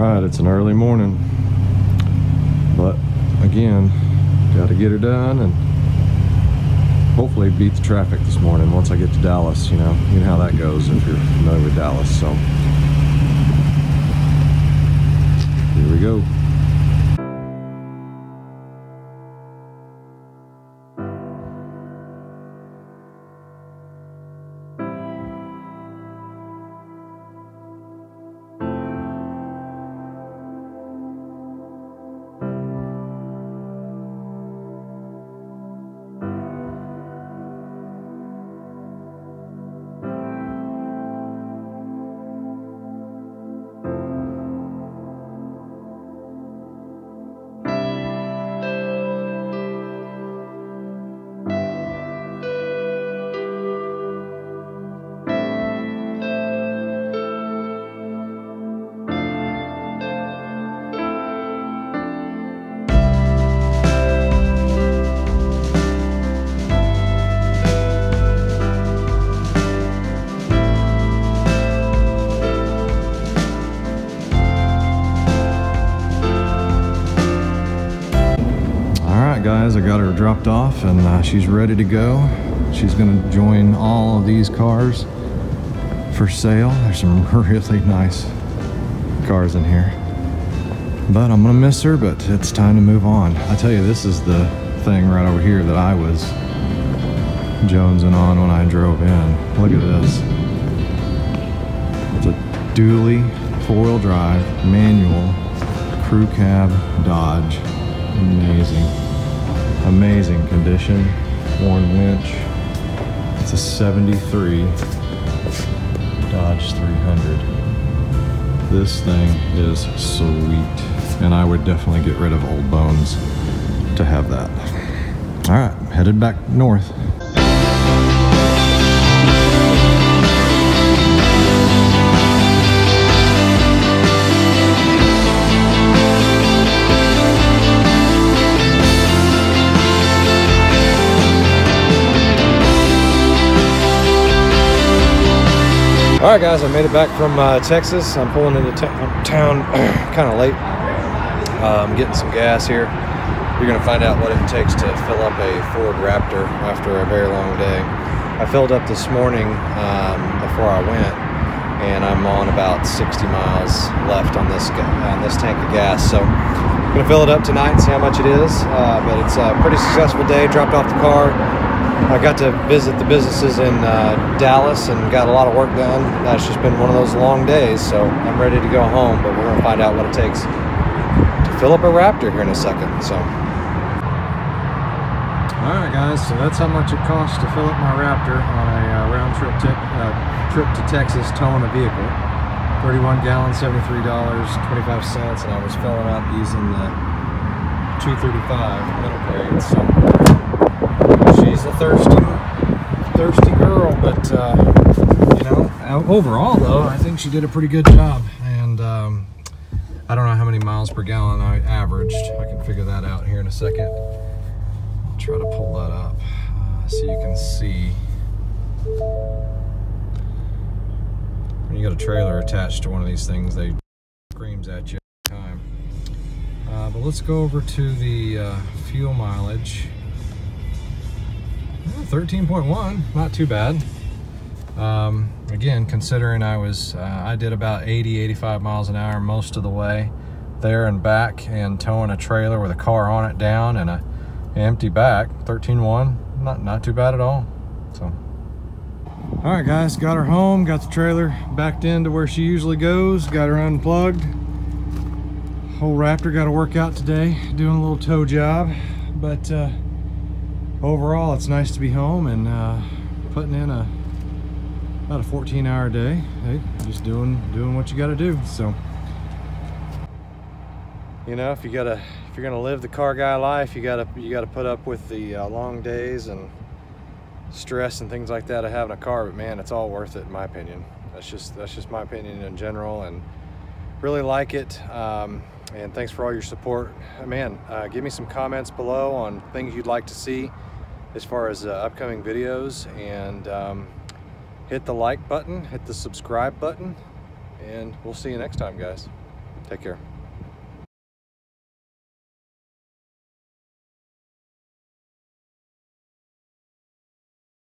Alright, it's an early morning, but again, got to get her done and hopefully beat the traffic this morning once I get to Dallas. You know how that goes if you're familiar with Dallas. So here we go. Guys, I got her dropped off and she's ready to go. She's gonna join all of these cars for sale. There's some really nice cars in here, but I'm gonna miss her, but it's time to move on. I tell you, this is the thing right over here that I was jonesing on when I drove in. Look at this. It's a dually four-wheel drive manual crew cab Dodge. Amazing condition, worn winch. It's a 73 Dodge 300. This thing is sweet, and I would definitely get rid of old bones to have that. All right, headed back north. All right, guys, I made it back from Texas. I'm pulling into town kind of late. I'm getting some gas here. You're gonna find out what it takes to fill up a Ford Raptor after a very long day. I filled up this morning before I went, and I'm on about 60 miles left on this tank of gas. So I'm gonna fill it up tonight and see how much it is. But it's a pretty successful day. Dropped off the car. I got to visit the businesses in Dallas and got a lot of work done. It's just been one of those long days, so I'm ready to go home, but we're going to find out what it takes to fill up a Raptor here in a second. So, alright guys, so that's how much it costs to fill up my Raptor on a round trip to Texas towing a vehicle. 31 gallons, $73.25, and I was filling up using the 235 middle grade. So she's a thirsty girl, but you know, overall though, I think she did a pretty good job. And I don't know how many miles per gallon I averaged. I can figure that out here in a second. I'll try to pull that up so you can see. When you got a trailer attached to one of these things, they screams at you every time. But let's go over to the fuel mileage. 13.1, not too bad. Again, considering I did about 80-85 miles an hour most of the way there and back, and towing a trailer with a car on it down and an empty back. 13.1, not too bad at all. So, all right guys, got her home, got the trailer backed into where she usually goes, got her unplugged. Whole Raptor got to work out today, doing a little tow job, but overall, it's nice to be home and putting in about a 14-hour day. Hey, just doing what you got to do. So, you know, if you're gonna live the car guy life, you gotta put up with the long days and stress and things like that of having a car. But man, it's all worth it in my opinion. That's just my opinion in general, and really like it. And thanks for all your support, man. Give me some comments below on things you'd like to see as far as upcoming videos, and hit the like button, hit the subscribe button, and we'll see you next time, guys. Take care.